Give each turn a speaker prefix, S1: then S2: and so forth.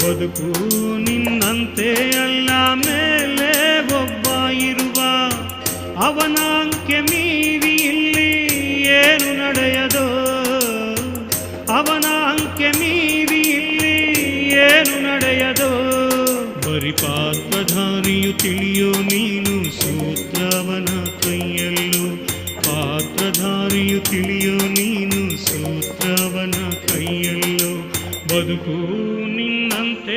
S1: ಬದುಕು ನಿನ್ನಂತೆ ಅಲ್ಲ, ಮೇಲೆ ಒಬ್ಬ ಇರುವ ಅವನ ಅಂಕೆ ಮೀರಿ ಇಲ್ಲಿ ಏನು ನಡೆಯದೋ, ಅವನ ಅಂಕೆ ಮೀರಿ ಇಲ್ಲಿ ಏನು ನಡೆಯದೋ. ಬರಿ ಪಾತ್ರಧಾರಿಯು ತಿಳಿಯೋ ನೀನು ಸೂತ್ರವನ ಕೈಯಲ್ಲೂ, ಪಾತ್ರಧಾರಿಯು ತಿಳಿಯೋ ನೀನು ಸೂತ್ರವನ ಕೈಯಲ್ಲೂ. ಬದುಕು ನಿನ್ನಂತೆ